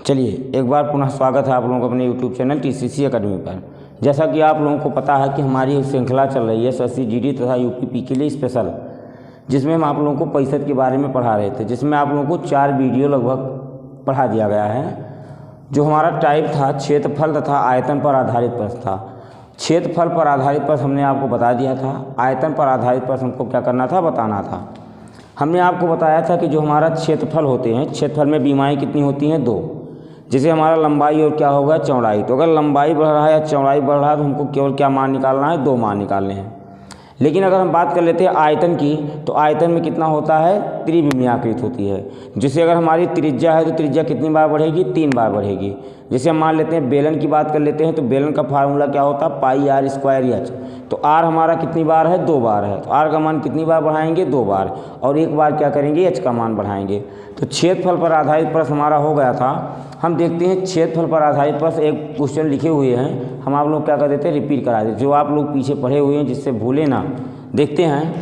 चलिए एक बार पुनः स्वागत है आप लोगों को अपने YouTube चैनल TCC अकेडमी पर। जैसा कि आप लोगों को पता है कि हमारी एक श्रृंखला चल रही है SSC GD तथा UPP के लिए स्पेशल, जिसमें हम आप लोगों को परिषद के बारे में पढ़ा रहे थे, जिसमें आप लोगों को 4 वीडियो लगभग पढ़ा दिया गया है। जो हमारा टाइप था क्षेत्रफल तथा आयतन पर आधारित प्रश्न था। क्षेत्रफल पर आधारित प्रश्न हमने आपको बता दिया था, आयतन पर आधारित प्रश्न हमको क्या करना था, बताना था। हमने आपको बताया था कि जो हमारा क्षेत्रफल होते हैं, क्षेत्रफल में बीमाएँ कितनी होती हैं, 2। जैसे हमारा लंबाई और क्या होगा, चौड़ाई। तो अगर लंबाई बढ़ रहा है या चौड़ाई बढ़ रहा है तो हमको केवल क्या मान निकालना है, 2 मान निकालने हैं। लेकिन अगर हम बात कर लेते हैं आयतन की, तो आयतन में कितना होता है, त्रिविमीय आकृति होती है। जैसे अगर हमारी त्रिज्या है तो त्रिज्या कितनी बार बढ़ेगी, 3 बार बढ़ेगी। जैसे हम मान लेते हैं बेलन की बात कर लेते हैं, तो बेलन का फार्मूला क्या होता है, पाई आर स्क्वायर एच। तो आर हमारा कितनी बार है, 2 बार है। तो आर का मान कितनी बार बढ़ाएंगे, 2 बार, और 1 बार क्या करेंगे, एच का मान बढ़ाएंगे। तो क्षेत्रफल पर आधारित प्रश्न हमारा हो गया था। हम देखते हैं क्षेत्रफल पर आधारित प्रश्न एक क्वेश्चन लिखे हुए हैं, हम आप लोग क्या कर देते हैं, रिपीट करा देते। जो आप लोग पीछे पढ़े हुए हैं जिससे भूले ना, देखते हैं।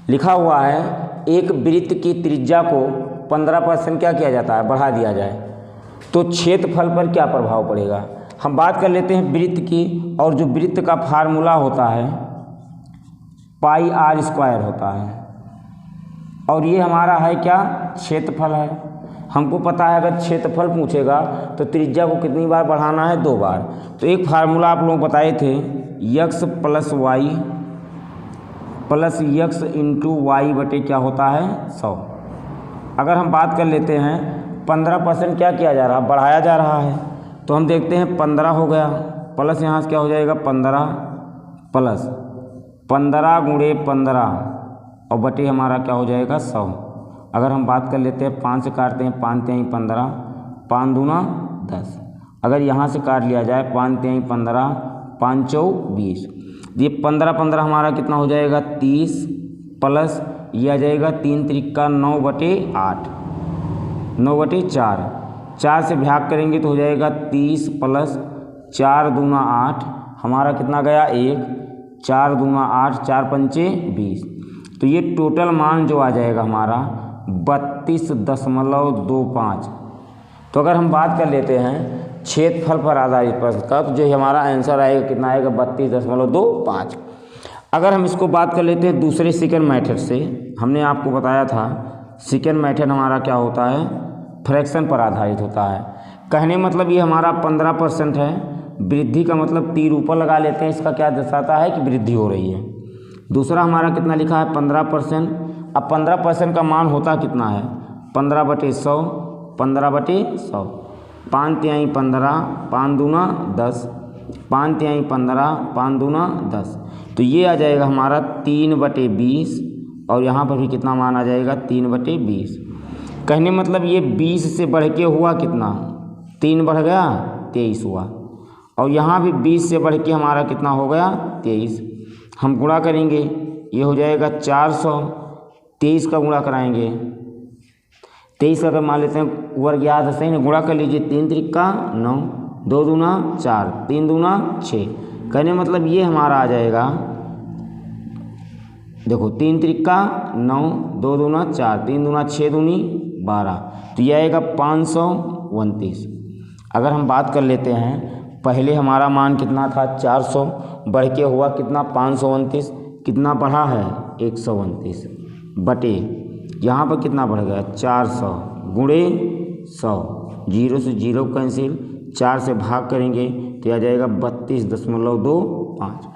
लिखा हुआ है एक वृत्त की त्रिज्या को 15% क्या किया जाता है, बढ़ा दिया जाए तो क्षेत्रफल पर क्या प्रभाव पड़ेगा। हम बात कर लेते हैं वृत्त की, और जो वृत्त का फार्मूला होता है पाई आर स्क्वायर होता है, और ये हमारा है क्या, क्षेत्रफल है। हमको पता है अगर क्षेत्रफल पूछेगा तो त्रिज्या को कितनी बार बढ़ाना है, 2 बार। तो एक फार्मूला आप लोग बताए थे, X plus Y plus x into Y बटे क्या होता है, 100। अगर हम बात कर लेते हैं 15% क्या किया जा रहा है, बढ़ाया जा रहा है। तो हम देखते हैं 15 हो गया, प्लस यहाँ से क्या हो जाएगा, 15 प्लस 15 गुणे 15 और बटे हमारा क्या हो जाएगा, 100। अगर हम बात कर लेते हैं 5 से काटते हैं, 5 3 15, 5 दूना 10। अगर यहाँ से काट लिया जाए 5 3 15, 5 4 20। ये 15 15 हमारा कितना हो जाएगा, 30 प्लस ये आ जाएगा 3 त्रिका 9 बटे 8, 9 बटे 4। 4 से भाग करेंगे तो हो जाएगा 30 प्लस 4 दूना 8, हमारा कितना गया 1, 4 दूना 8, 4 पंचे 20। तो ये टोटल मान जो आ जाएगा हमारा 32.25। तो अगर हम बात कर लेते हैं क्षेत्रफल पर आधारित प्रश्न का, तो जो हमारा आंसर आएगा कितना आएगा, 32.25। अगर हम इसको बात कर लेते हैं दूसरे सेकंड मेथड से, हमने आपको बताया था सेकंड मेथड हमारा क्या होता है, फ्रैक्शन पर आधारित होता है। कहने मतलब ये हमारा 15% है, वृद्धि का मतलब तीर ऊपर लगा लेते हैं, इसका क्या दर्शाता है कि वृद्धि हो रही है। दूसरा हमारा कितना लिखा है, 15%। अब 15% का मान होता कितना है, 15/100, 15/100। 5 3 15, 5 दूना 10, 5 3 15, 5 दूना 10। तो ये आ जाएगा हमारा 3/20, और यहाँ पर भी कितना मान आ जाएगा, 3/20। कहने मतलब ये 20 से बढ़ के हुआ कितना, 3 बढ़ गया 23 हुआ, और यहाँ भी 20 से बढ़ के हमारा कितना हो गया, 23। हम गुणा करेंगे, ये हो जाएगा 400, 23 का गुणा कराएंगे, 23 का अगर मान लेते हैं वर्ग याद है, सही ना, गुणा कर लीजिए, 3 त्रिका 9, 2 दूना 4, 3 दूना 6। कहने मतलब ये हमारा आ जाएगा, देखो 3 त्रिका 9, 2 दूना 4, 3 दूना 6 दूनी 12। तो ये आएगा 529। अगर हम बात कर लेते हैं, पहले हमारा मान कितना था, 400, बढ़ के हुआ कितना, 529, कितना बढ़ा है, 129 बटे यहाँ पर कितना बढ़ गया, 400 गुणे 100, 0 से 0 कैंसिल, 4 से भाग करेंगे तो आ जाएगा 32.25।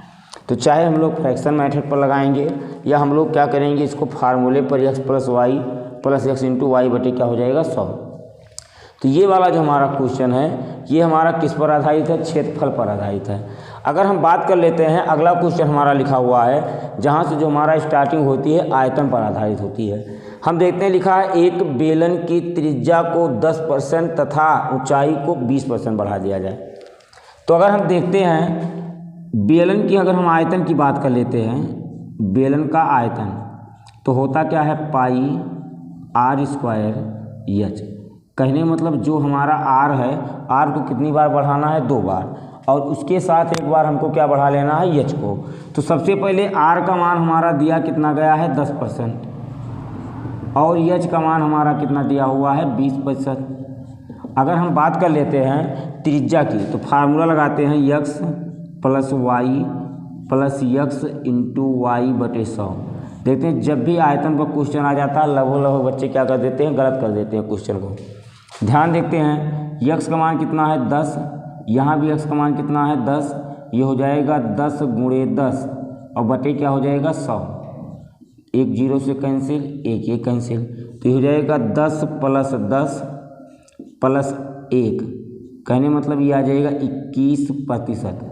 तो चाहे हम लोग फ्रैक्शन मेथड पर लगाएंगे या हम लोग क्या करेंगे, इसको फार्मूले पर x plus Y plus x into Y बटे क्या हो जाएगा, 100। तो ये वाला जो हमारा क्वेश्चन है, ये हमारा किस पर आधारित है, क्षेत्रफल पर आधारित है। अगर हम बात कर लेते हैं, अगला क्वेश्चन हमारा लिखा हुआ है, जहाँ से जो हमारा स्टार्टिंग होती है आयतन पर आधारित होती है। हम देखते हैं, लिखा है एक बेलन की त्रिज्या को 10% तथा ऊंचाई को 20% बढ़ा दिया जाए। तो अगर हम देखते हैं बेलन की, अगर हम आयतन की बात कर लेते हैं, बेलन का आयतन तो होता क्या है, पाई आर स्क्वायर एच। कहने मतलब जो हमारा आर है, आर को कितनी बार बढ़ाना है, 2 बार, और उसके साथ एक बार हमको क्या बढ़ा लेना है, एच को। तो सबसे पहले आर का मान हमारा दिया कितना गया है, 10%, और एच का मान हमारा कितना दिया हुआ है, 20%। अगर हम बात कर लेते हैं त्रिज्या की तो फार्मूला लगाते हैं x plus Y plus x into Y बटे 100। देखते हैं जब भी आयतन पर क्वेश्चन आ जाता है लगभग बच्चे क्या कर देते हैं, गलत कर देते हैं क्वेश्चन को। ध्यान देखते हैं यक्स का मान कितना है 10, यहाँ भी यक्स का मान कितना है 10, ये हो जाएगा 10 गुणे 10 और बटे क्या हो जाएगा 100। एक जीरो से कैंसिल, एक कैंसिल, तो ये हो जाएगा 10 प्लस 10 प्लस 1, कहने मतलब ये आ जाएगा 21%।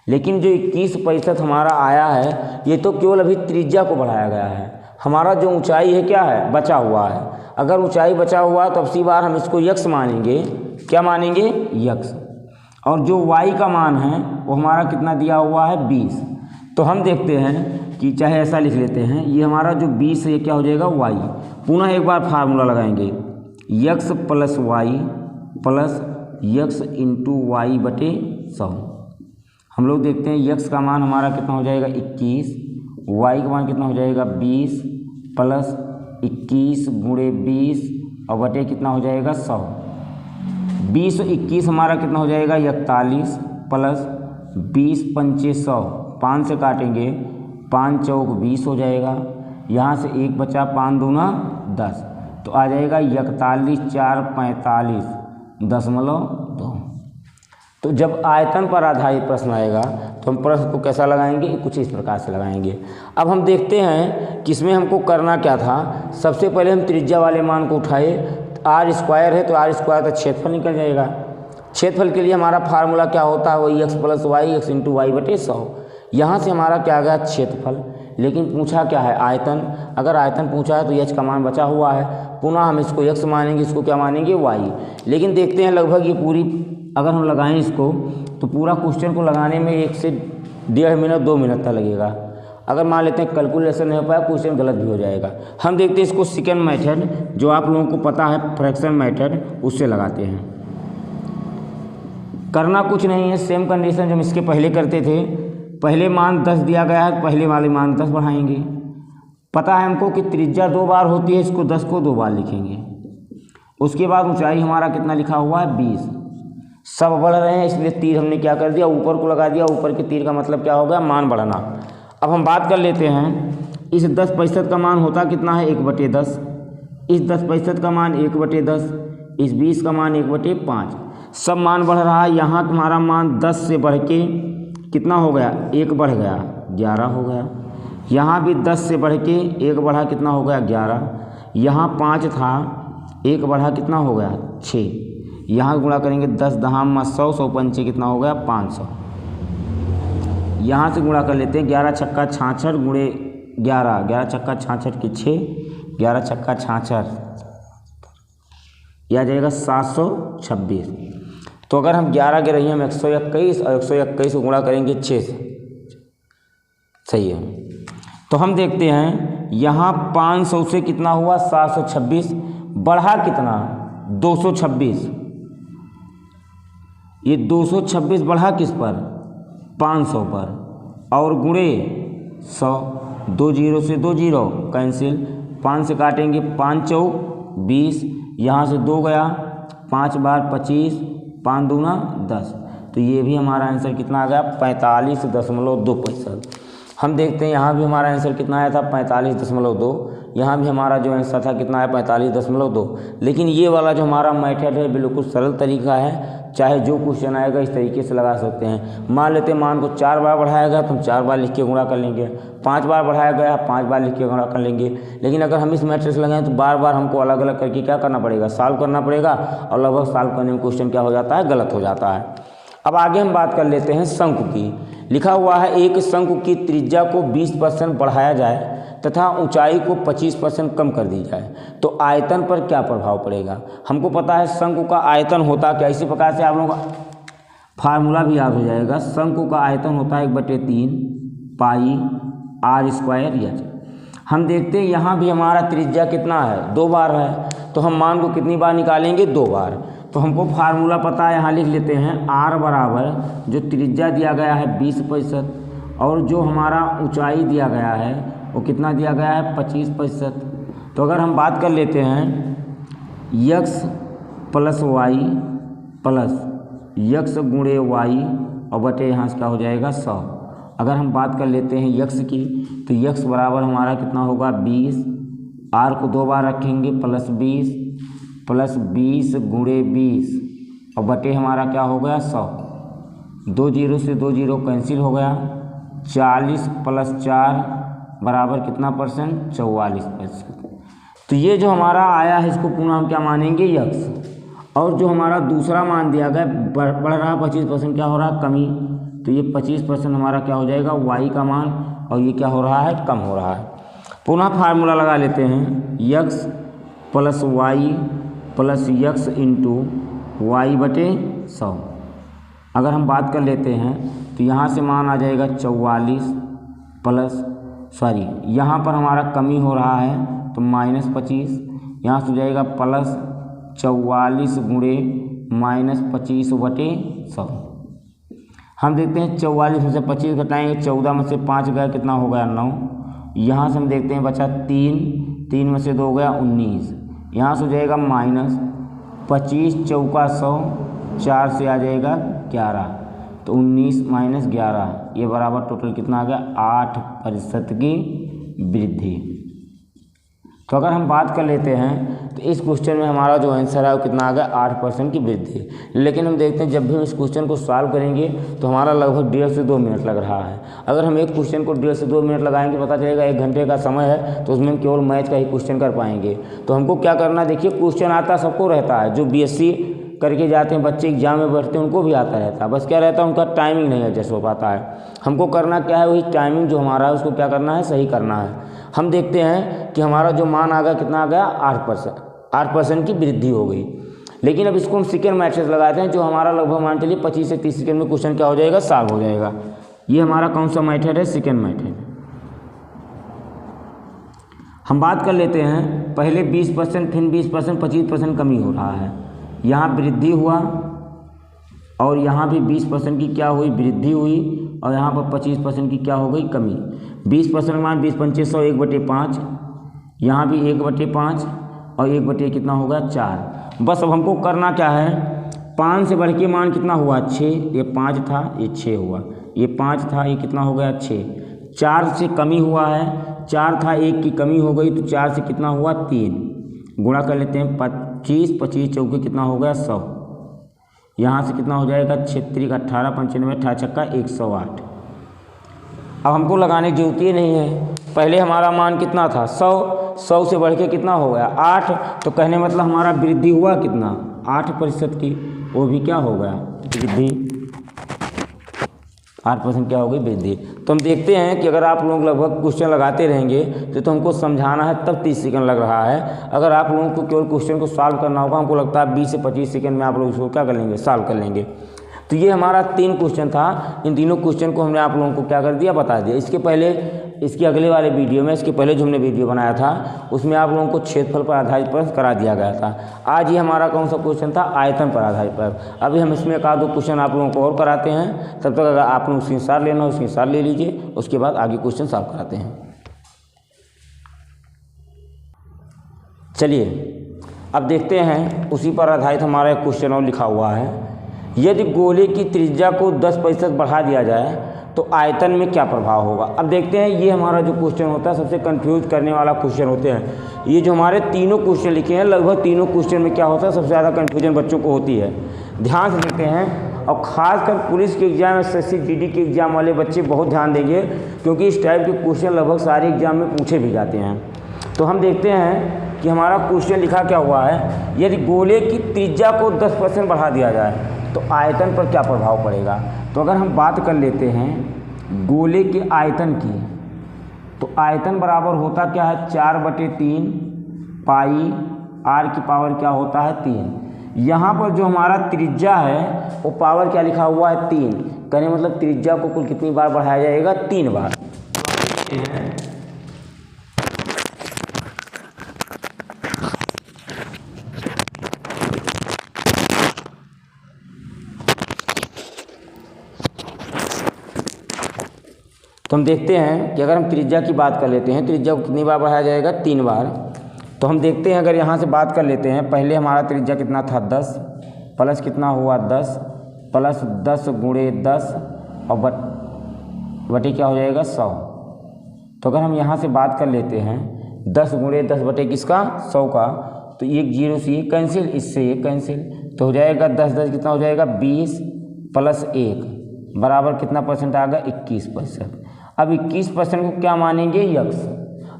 लेकिन जो 21% हमारा आया है ये तो केवल अभी त्रिज्या को बढ़ाया गया है। हमारा जो ऊंचाई है क्या है, बचा हुआ है। अगर ऊंचाई बचा हुआ है तो अब सी बार हम इसको यक्स मानेंगे। क्या मानेंगे, यक्स। और जो वाई का मान है वो हमारा कितना दिया हुआ है 20। तो हम देखते हैं कि चाहे ऐसा लिख लेते हैं, ये हमारा जो 20 है ये क्या हो जाएगा वाई। पुनः एक बार फार्मूला लगाएंगे x plus Y plus x into Y बटे 100। हम लोग देखते हैं यक्स का मान हमारा कितना हो जाएगा 21, वाई का मान कितना हो जाएगा 20 प्लस 21 गुणे 20 और बटे कितना हो जाएगा 100। 20 और 21 हमारा कितना हो जाएगा 41 प्लस 20 पंचे 100, 5 से काटेंगे 5 चौक 20 हो जाएगा। यहाँ से 1 बचा, 5 दूना 10, तो आ जाएगा 41 4 45.2। तो जब आयतन पर आधारित प्रश्न आएगा तो हम प्रश्न को कैसा लगाएंगे, कुछ इस प्रकार से लगाएंगे। अब हम देखते हैं कि इसमें हमको करना क्या था। सबसे पहले हम त्रिज्या वाले मान को उठाए, आर स्क्वायर है तो आर स्क्वायर तो क्षेत्रफल निकल जाएगा। क्षेत्रफल के लिए हमारा फार्मूला क्या होता है, वही x plus y x into Y बटे 100। यहाँ से हमारा क्या आ गया क्षेत्रफल, लेकिन पूछा क्या है आयतन। अगर आयतन पूछा है तो एच का मान बचा हुआ है, पुनः हम इसको एक्स मानेंगे, इसको क्या मानेंगे वाई। लेकिन देखते हैं लगभग ये पूरी अगर हम लगाएं इसको तो पूरा क्वेश्चन को लगाने में 1 से 1.5 मिनट 2 मिनट तक लगेगा। अगर मान लेते हैं कैलकुलेशन नहीं हो पाया, क्वेश्चन गलत भी हो जाएगा। हम देखते हैं इसको सेकंड मेथड जो आप लोगों को पता है फ्रैक्शन मेथड, उससे लगाते हैं। करना कुछ नहीं है, सेम कंडीशन जो हम इसके पहले करते थे। पहले मान 10 दिया गया है, पहले वाले मान 10 बढ़ाएंगे। पता है हमको कि त्रिज्या 2 बार होती है, इसको 10 को 2 बार लिखेंगे। उसके बाद ऊंचाई हमारा कितना लिखा हुआ है 20। सब बढ़ रहे हैं इसलिए तीर हमने क्या कर दिया, ऊपर को लगा दिया। ऊपर के तीर का मतलब क्या होगा, मान बढ़ना। अब हम बात कर लेते हैं इस 10% का मान होता कितना है 1/10। इस 10% का मान 1/10, इस 20 का मान 1/5। सब मान बढ़ रहा है। यहाँ तुम्हारा मान 10 से बढ़ के कितना हो गया, 1 बढ़ गया 11 हो गया। यहाँ भी 10 से बढ़ के 1 बढ़ा कितना हो गया 11। यहाँ 5 था, 1 बढ़ा कितना हो गया 6। यहाँ गुणा करेंगे 10 दहाम 100, 100 पंचे कितना हो गया 500। यहाँ से गुणा कर लेते हैं 11 छक्का 66 गुणे 11, 11 छक्का 66 के 6, 11 छक्का 66, यह आ जाएगा 726। तो अगर हम 11 के रही हम 121 और 121 को गुणा करेंगे 6 से, सही है। तो हम देखते हैं यहाँ 500 से कितना हुआ 726, बढ़ा कितना 226। ये 226 बढ़ा किस पर, 500 पर, और गुणे 100, 2 जीरो से 2 जीरो कैंसिल, 5 से काटेंगे 5 चौक 20, यहाँ से 2 गया, 5 बार 25, 5 दूना 10। तो ये भी हमारा आंसर कितना आ गया 45.2%। हम देखते हैं यहाँ भी हमारा आंसर कितना आया था 45.2। यहाँ भी हमारा जो आंसर था कितना है 45.2। लेकिन ये वाला जो हमारा मेथड है बिल्कुल सरल तरीका है, चाहे जो क्वेश्चन आएगा इस तरीके से लगा सकते हैं। मान लेते हैं मान को 4 बार बढ़ाया गया तो हम 4 बार लिख के गुणा कर लेंगे, 5 बार बढ़ाया गया 5 बार लिख के गुणा कर लेंगे। लेकिन अगर हम इस मेथड से लगाएं तो बार बार हमको अलग अलग करके क्या करना पड़ेगा, सॉल्व करना पड़ेगा, और लगभग सॉल्व करने में क्वेश्चन क्या हो जाता है, गलत हो जाता है। अब आगे हम बात कर लेते हैं शंकु की। लिखा हुआ है एक शंकु की त्रिज्या को 20% बढ़ाया जाए तथा ऊंचाई को 25% कम कर दी जाए तो आयतन पर क्या प्रभाव पड़ेगा। हमको पता है शंकु का आयतन होता क्या, इसी प्रकार से आप लोगों का फार्मूला भी याद हो जाएगा। शंकु का आयतन होता है 1/3 पाई r स्क्वायर एच। हम देखते हैं यहाँ भी हमारा त्रिज्या कितना है 2 बार है, तो हम मान को कितनी बार निकालेंगे 2 बार। तो हमको फार्मूला पता है, यहाँ लिख लेते हैं r बराबर जो त्रिज्या दिया गया है 20% और जो हमारा ऊंचाई दिया गया है वो कितना दिया गया है 25%। तो अगर हम बात कर लेते हैं x plus Y plus x गुणे वाई और बटे यहाँ से क्या हो जाएगा 100। अगर हम बात कर लेते हैं यक्स की तो यक्स बराबर हमारा कितना होगा 20, आर को 2 बार रखेंगे प्लस 20 गुणे 20 और बटे हमारा क्या हो गया 100। 2 जीरो से 2 जीरो कैंसिल हो गया। 40 प्लस 4 बराबर कितना परसेंट 44%। तो ये जो हमारा आया है इसको पुनः हम क्या मानेंगे यक्स। और जो हमारा दूसरा मान दिया गया बढ़ रहा 25% क्या हो रहा है कमी, तो ये 25% हमारा क्या हो जाएगा वाई का मान और ये क्या हो रहा है कम हो रहा है। पुनः फार्मूला लगा लेते हैं x plus Y plus x into Y बटे 100। अगर हम बात कर लेते हैं तो यहाँ से मान आ जाएगा 44 प्लस यहाँ पर हमारा कमी हो रहा है तो -25, यहाँ से हो जाएगा प्लस 44 गुणे -25 बटे 100। हम देखते हैं 44 में से 25 घटाएंगे, 14 में से 5 गया कितना हो गया 9। यहाँ से हम देखते हैं बचा 3 में से 2 गया 19, यहाँ से हो जाएगा -25 चौका 100, 4 से आ जाएगा 11 तो 19 - 11 ये बराबर टोटल कितना आ गया 8% की वृद्धि। तो अगर हम बात कर लेते हैं तो इस क्वेश्चन में हमारा जो आंसर है वो कितना आ गया 8% की वृद्धि। लेकिन हम देखते हैं जब भी हम इस क्वेश्चन को सॉल्व करेंगे तो हमारा लगभग 1.5 से 2 मिनट लग रहा है। अगर हम एक क्वेश्चन को 1.5 से 2 मिनट लगाएंगे पता चलेगा 1 घंटे का समय है तो उसमें हम केवल मैथ का ही क्वेश्चन कर पाएंगे। तो हमको क्या करना है, देखिए क्वेश्चन आता सबको रहता है, जो BSc करके जाते हैं बच्चे एग्जाम में बैठते हैं उनको भी आता रहता है, बस क्या रहता है उनका टाइमिंग नहीं एडजस्ट हो पाता है। हमको करना क्या है, वही टाइमिंग जो हमारा है उसको क्या करना है सही करना है। हम देखते हैं कि हमारा जो मान आ गया कितना आ गया 8% की वृद्धि हो गई। लेकिन अब इसको हम सेकेंड मैट्रिक्स लगाते हैं जो हमारा लगभग मान चलिए 25 से 30 सेकंड में क्वेश्चन क्या हो जाएगा सॉल्व हो जाएगा। ये हमारा कौन सा मेथड है, सेकेंड मेथड। हम बात कर लेते हैं पहले 20% फिर 20% 25% कमी हो रहा है, यहाँ वृद्धि हुआ और यहाँ भी 20% की क्या हुई वृद्धि हुई और यहाँ पर 25% की क्या हो गई कमी। 20% मान 20 पंचे 100 1/5, यहाँ भी 1/5 और 1 कितना होगा 4। बस अब हमको करना क्या है, 5 से बढ़ के मान कितना हुआ 6, ये 5 था ये 6 हुआ, ये 5 था ये कितना हो गया 6। 4 से कमी हुआ है, 4 था 1 की कमी हो गई तो 4 से कितना हुआ 3, गुणा कर लेते हैं 25 चौके कितना हो गया 100, यहाँ से कितना हो जाएगा 36 18 95 18 छक्का 108। अब हमको लगाने की जरूरत ही नहीं है, पहले हमारा मान कितना था 100 से बढ़ के कितना हो गया 8, तो कहने मतलब हमारा वृद्धि हुआ कितना 8% की, वो भी क्या हो गया वृद्धि 8% क्या हो गई वृद्धि। तो हम देखते हैं कि अगर आप लोग लगभग क्वेश्चन लगाते रहेंगे तो हमको समझाना है तब 30 सेकंड लग रहा है। अगर आप लोगों को केवल क्वेश्चन को सॉल्व करना होगा हमको लगता है 20 से 25 सेकंड में आप लोग इसको क्या कर लेंगे सॉल्व कर लेंगे। तो ये हमारा 3 क्वेश्चन था, इन तीनों क्वेश्चन को हमने आप लोगों को क्या कर दिया बता दिया। इसके पहले इसके अगले वाले वीडियो में इसके पहले जो हमने वीडियो बनाया था उसमें आप लोगों को क्षेत्रफल पर आधारित प्रश्न करा दिया गया था। आज ये हमारा कौन सा क्वेश्चन था आयतन पर आधारित प्रश्न। अभी हम इसमें 1-2 क्वेश्चन आप लोगों को और कराते हैं, तब तक अगर आप लोग स्क्रीनशॉट लेना हो स्क्रीनशॉट ले लीजिए, उसके बाद आगे क्वेश्चन सॉल्व कराते हैं। चलिए अब देखते हैं उसी पर आधारित हमारा एक क्वेश्चन और लिखा हुआ है, यदि गोले की त्रिज्या को 10% बढ़ा दिया जाए तो आयतन में क्या प्रभाव होगा। अब देखते हैं ये हमारा जो क्वेश्चन होता है सबसे कंफ्यूज करने वाला क्वेश्चन होते हैं। ये जो हमारे तीनों क्वेश्चन लिखे हैं लगभग तीनों क्वेश्चन में क्या होता है सबसे ज़्यादा कंफ्यूजन बच्चों को होती है। ध्यान से देखते हैं और ख़ासकर पुलिस के एग्जाम SSC GD के एग्जाम वाले बच्चे बहुत ध्यान देंगे क्योंकि इस टाइप के क्वेश्चन लगभग सारे एग्जाम में पूछे भी जाते हैं। तो हम देखते हैं कि हमारा क्वेश्चन लिखा क्या हुआ है, यदि गोले की त्रिज्या को 10% बढ़ा दिया जाए तो आयतन पर क्या प्रभाव पड़ेगा। तो अगर हम बात कर लेते हैं गोले के आयतन की तो आयतन बराबर होता क्या है 4/3 पाई r की पावर क्या होता है 3। यहाँ पर जो हमारा त्रिज्या है वो पावर क्या लिखा हुआ है 3, कहने मतलब त्रिज्या को कुल कितनी बार बढ़ाया जाएगा 3 बार। तो हम देखते हैं कि अगर हम त्रिज्या की बात कर लेते हैं त्रिज्या को कितनी बार बढ़ाया जाएगा 3 बार। तो हम देखते हैं, अगर यहाँ से बात कर लेते हैं, पहले हमारा त्रिज्या कितना था 10 प्लस कितना हुआ 10 प्लस 10 गुणे 10 और बटे क्या हो जाएगा 100। तो अगर हम यहाँ से बात कर लेते हैं 10 गुणे 10 बटे किसका 100 का, तो एक जीरो से ये कैंसिल, इससे ये कैंसिल, तो हो जाएगा 10 10 कितना हो जाएगा 20 प्लस 1 बराबर कितना परसेंट आ गया 21%। अब 21% को क्या मानेंगे यक्स।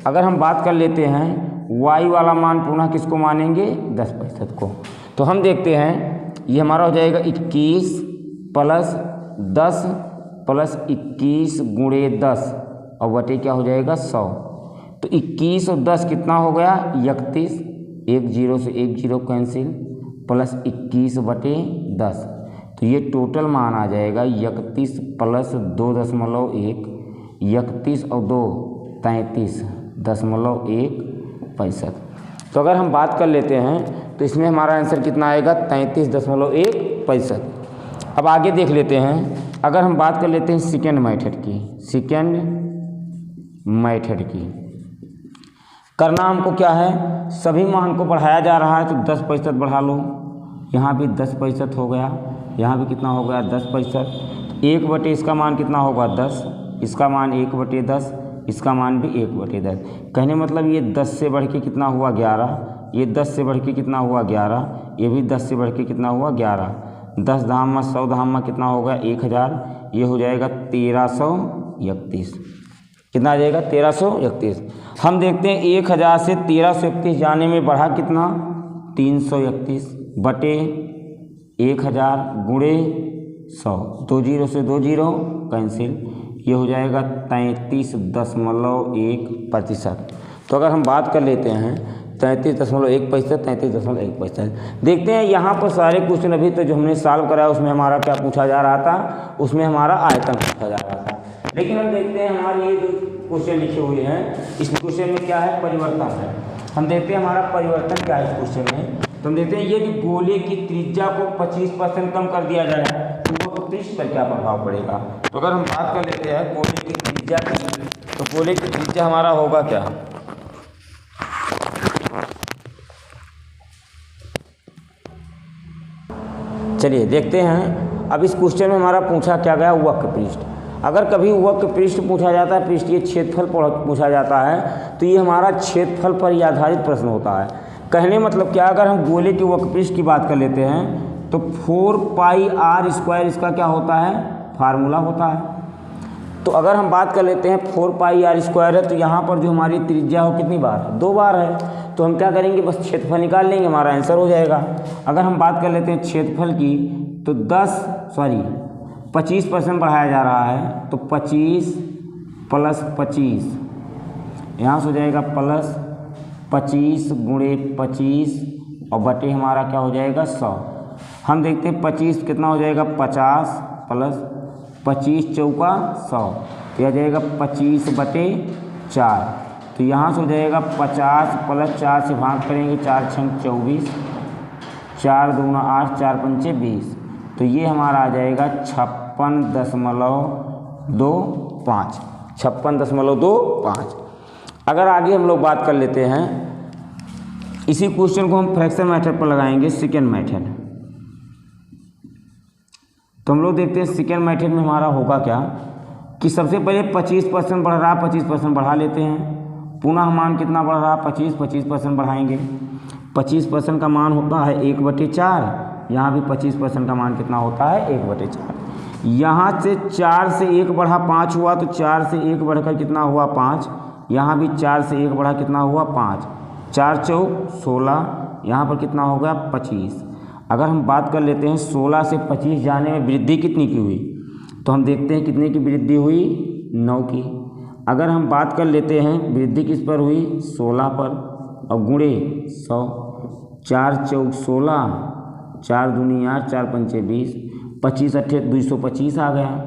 अगर हम बात कर लेते हैं वाई वाला मान पुनः किसको मानेंगे 10% को। तो हम देखते हैं ये हमारा हो जाएगा 21 प्लस 10 प्लस 21 गुणे 10 और बटे क्या हो जाएगा 100। तो 21 और 10 कितना हो गया 31, एक जीरो से एक जीरो कैंसिल, प्लस 21 बटे 10। तो ये टोटल मान आ जाएगा 31 प्लस 2.1, 31 और 2 33.165। तो अगर हम बात कर लेते हैं तो इसमें हमारा आंसर कितना आएगा 33.165। अब आगे देख लेते हैं, अगर हम बात कर लेते हैं सेकेंड मेथड की, सेकेंड मेथड की करना हमको क्या है, सभी मान को बढ़ाया जा रहा है तो 10% बढ़ा लो, यहाँ भी 10% हो गया, यहाँ भी कितना हो गया 10%। 1 बटे इसका मान कितना होगा 10, इसका मान 1/10, इसका मान भी 1/10। कहने मतलब ये 10 से बढ़ के कितना हुआ 11, ये 10 से बढ़ के कितना हुआ 11, ये भी 10 से बढ़ के कितना हुआ 11। 10 धाम 100 धाम कितना हो गया 1000, ये हो जाएगा 1331। कितना आ जाएगा 1331। हम देखते हैं 1000 से 1331 जाने में बढ़ा कितना 331 बटे 1000 गुणे 100, 2 जीरो से 2 जीरो कैंसिल, ये हो जाएगा 33.1%। तो अगर हम बात कर लेते हैं 33.1%, 33.1%। देखते हैं यहाँ पर सारे क्वेश्चन अभी तो जो हमने सॉल्व कराया उसमें हमारा क्या पूछा जा रहा था, उसमें हमारा आयतन पूछा जा रहा था। लेकिन हम देखते हैं हमारे ये जो क्वेश्चन लिखे हुए हैं, इस क्वेश्चन में क्या है परिवर्तन है। हम देखते हैं हमारा परिवर्तन क्या है इस क्वेश्चन में। तो हम देखते हैं यदि गोले की त्रिज्या को 25% कम कर दिया जाए तो वो पृष्ठ पर क्या प्रभाव पड़ेगा। तो अगर हम बात कर लेते हैं गोले की त्रिज्या की, तो गोले की त्रिज्या हमारा होगा क्या, चलिए देखते हैं। अब इस क्वेश्चन में हमारा पूछा क्या गया वक्र पृष्ठ। अगर कभी वक्र पृष्ठ पूछा जाता है, पृष्ठीय क्षेत्रफल पूछा जाता है, तो ये हमारा क्षेत्रफल पर ही आधारित प्रश्न होता है। कहने मतलब क्या, अगर हम गोले के वक्र पृष्ठ की बात कर लेते हैं तो 4πr² इसका क्या होता है फार्मूला होता है। तो अगर हम बात कर लेते हैं 4πr² है, तो यहाँ पर जो हमारी त्रिज्या हो कितनी बार है 2 बार है। तो हम क्या करेंगे बस क्षेत्रफल निकाल लेंगे, हमारा आंसर हो जाएगा। अगर हम बात कर लेते हैं क्षेत्रफल की, तो 25% बढ़ाया जा रहा है, तो 25 प्लस 25 यहाँ से हो जाएगा प्लस 25 गुणे 25 और बटे हमारा क्या हो जाएगा 100। हम देखते हैं 25 कितना हो जाएगा 50 प्लस 25 चौका 100, तो यह जाएगा 25/4। तो यहाँ से हो जाएगा 50 प्लस 4 से भाग करेंगे, 4 छंग 24, 4 दूना 8, 4 पंचे 20। तो ये हमारा आ जाएगा 56.25, 56.25। अगर आगे हम लोग बात कर लेते हैं, इसी क्वेश्चन को हम फ्रैक्शन मेथड पर लगाएंगे, सेकेंड मेथड। तो हम लोग देखते हैं सेकेंड मेथड में हमारा होगा क्या कि सबसे पहले 25% बढ़ रहा, 25% बढ़ा लेते हैं। पुनः मान कितना बढ़ रहा 25% बढ़ाएंगे। 25% का मान होता है 1/4, यहाँ भी 25% का मान कितना होता है 1/4। यहाँ से 4 से 1 बढ़ा 5 हुआ, तो 4 से 1 बढ़कर कितना हुआ 5। यहाँ भी 4 से 1 बढ़ा कितना हुआ 5, 4 चौक 16, यहाँ पर कितना हो गया 25। अगर हम बात कर लेते हैं 16 से 25 जाने में वृद्धि कितनी की हुई, तो हम देखते हैं कितने की वृद्धि हुई 9 की। अगर हम बात कर लेते हैं वृद्धि किस पर हुई 16 पर, और गुणे 100, 4 चौक 16, 4 दूनी 8, 4 पंचे 20, 25 अट्ठे 225 आ गया,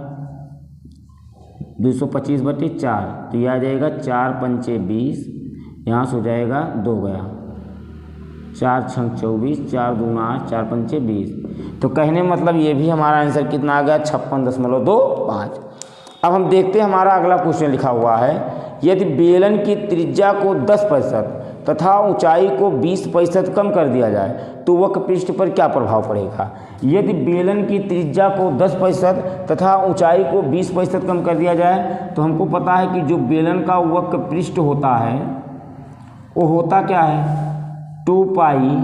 225/4। तो यह आ जाएगा 4 पंचे 20, यहाँ से हो जाएगा 2 गया, 4 छंग 24, 4 दूना 8, 4 पंचे 20। तो कहने मतलब ये भी हमारा आंसर कितना आ गया 56.25। अब हम देखते हैं हमारा अगला क्वेश्चन लिखा हुआ है, यदि बेलन की त्रिज्या को 10%, तो तथा ऊंचाई को 20% कम कर दिया जाए तो वक्र पृष्ठ पर क्या प्रभाव पड़ेगा। यदि बेलन की त्रिज्या को 10% तथा ऊंचाई को 20% कम कर दिया जाए तो हमको पता है कि जो बेलन का वक्र पृष्ठ होता है वो होता क्या है 2 पाई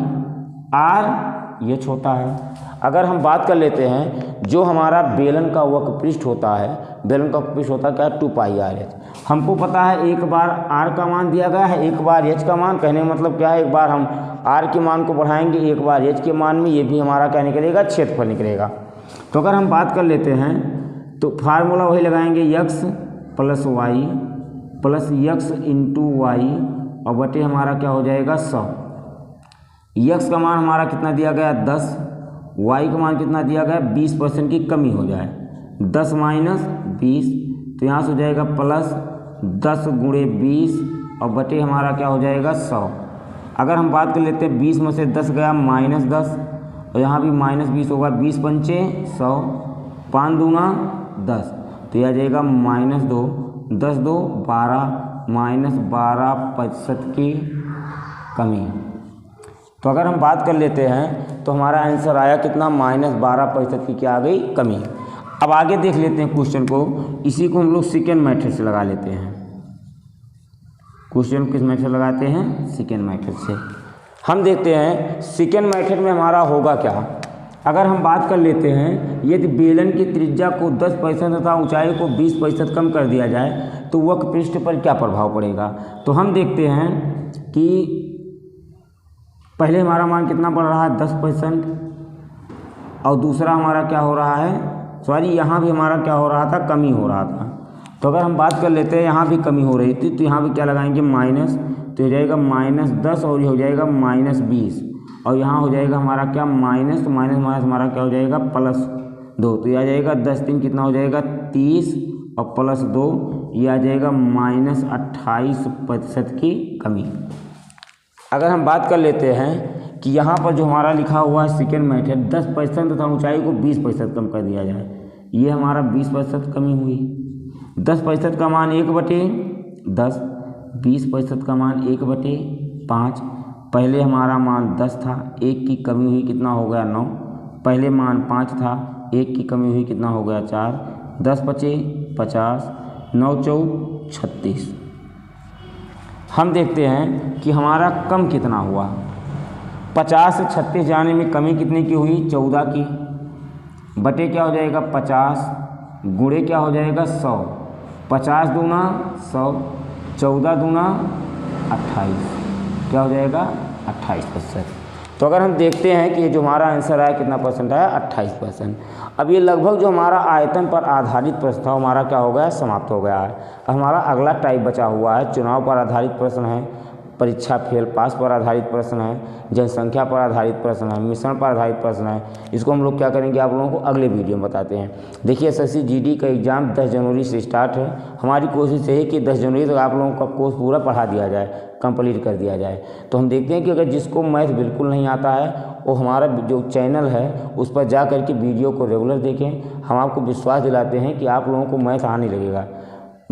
RH होता है। अगर हम बात कर लेते हैं जो हमारा बेलन का वक्र पृष्ठ होता है, बेलन का पृष्ठ होता क्या है 2 पाई RH। हमको पता है एक बार R का मान दिया गया है, एक बार H का मान। कहने का मतलब क्या है, एक बार हम R के मान को बढ़ाएंगे, एक बार H के मान में, ये भी हमारा क्या निकलेगा, क्षेत्रफल निकलेगा। तो अगर हम बात कर लेते हैं तो फार्मूला वही लगाएंगे x plus Y plus x into y और बटे हमारा क्या हो जाएगा 100। x का मान हमारा कितना दिया गया 10, y का मान कितना दिया गया 20% की कमी हो जाए, 10 माइनस 20 तो यहाँ से हो जाएगा प्लस 10 गुणे 20 और बटे हमारा क्या हो जाएगा 100। अगर हम बात कर लेते हैं 20 में से 10 गया माइनस 10 और यहाँ भी माइनस 20 होगा, 20 पंचे 100, 5 दूना 10 तो यह आ जाएगा माइनस 2, 10 2 12 माइनस 12% की कमी। तो अगर हम बात कर लेते हैं तो हमारा आंसर आया कितना, -12% की क्या आ गई, कमी। अब आगे देख लेते हैं क्वेश्चन को, इसी को हम लोग सेकेंड मेथड से लगा लेते हैं। क्वेश्चन किस मेथड से लगाते हैं, सेकेंड मेथड से। हम देखते हैं सेकेंड मेथड में हमारा होगा क्या। अगर हम बात कर लेते हैं यदि बेलन की त्रिज्या को 10% तथा ऊंचाई को 20% कम कर दिया जाए तो वक्र पृष्ठ पर क्या प्रभाव पड़ेगा। तो हम देखते हैं कि पहले हमारा मान कितना बढ़ रहा है 10% और दूसरा हमारा क्या हो रहा है, सॉरी यहाँ भी हमारा क्या हो रहा था, कमी हो रहा था। तो अगर हम बात कर लेते हैं यहाँ भी कमी हो रही थी तो यहाँ भी क्या लगाएंगे माइनस, तो हो जाएगा -10 और ये हो जाएगा -20 और यहाँ हो जाएगा हमारा क्या माइनस, तो माइनस माइनस हमारा क्या हो जाएगा +2 तो ये आ जाएगा 10 3 कितना हो जाएगा 30 और +2 ये आ जाएगा -28% की कमी। अगर हम बात कर लेते हैं कि यहाँ पर जो हमारा लिखा हुआ है सेकेंड मेथड 10% तथा ऊंचाई को 20% कम कर दिया जाए, ये हमारा 20% कमी हुई। 10% का मान 1/10, 20% का मान 1/5। पहले हमारा मान 10 था, 1 की कमी हुई कितना हो गया 9। पहले मान 5 था, 1 की कमी हुई कितना हो गया 4। 10 बचे 50, 9 4 36। हम देखते हैं कि हमारा कम कितना हुआ। 50 से 36 जाने में कमी कितने की हुई, 14 की। बटे क्या हो जाएगा 50 गुणे क्या हो जाएगा 100। 50 दूना 100, 14 दूना 28, क्या हो जाएगा 28%। तो अगर हम देखते हैं कि ये जो हमारा आंसर आया कितना परसेंट आया 28%। अब ये लगभग जो हमारा आयतन पर आधारित प्रश्न था हमारा क्या हो गया, समाप्त हो गया है। अब हमारा अगला टाइप बचा हुआ है, चुनाव पर आधारित प्रश्न है, परीक्षा फेल पास पर आधारित प्रश्न है, जनसंख्या पर आधारित प्रश्न है, मिश्रण पर आधारित प्रश्न है। इसको हम लोग क्या करेंगे, आप लोगों को अगले वीडियो में बताते हैं। देखिए SSC GD का एग्ज़ाम 10 जनवरी से स्टार्ट है। हमारी कोशिश है कि 10 जनवरी तक आप लोगों का कोर्स पूरा पढ़ा दिया जाए, कंप्लीट कर दिया जाए। तो हम देखते हैं कि अगर जिसको मैथ बिल्कुल नहीं आता है वो हमारा जो चैनल है उस पर जा कर के वीडियो को रेगुलर देखें। हम आपको विश्वास दिलाते हैं कि आप लोगों को मैथ आने लगेगा।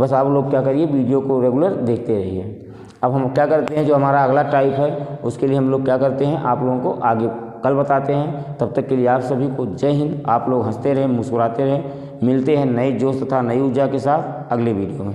बस आप लोग क्या करिए, वीडियो को रेगुलर देखते रहिए। अब हम क्या करते हैं, जो हमारा अगला टाइप है उसके लिए हम लोग क्या करते हैं, आप लोगों को आगे कल बताते हैं। तब तक के लिए आप सभी को जय हिंद। आप लोग हंसते रहें, मुस्कुराते रहें। मिलते हैं नए जोश तथा नई ऊर्जा के साथ अगले वीडियो में।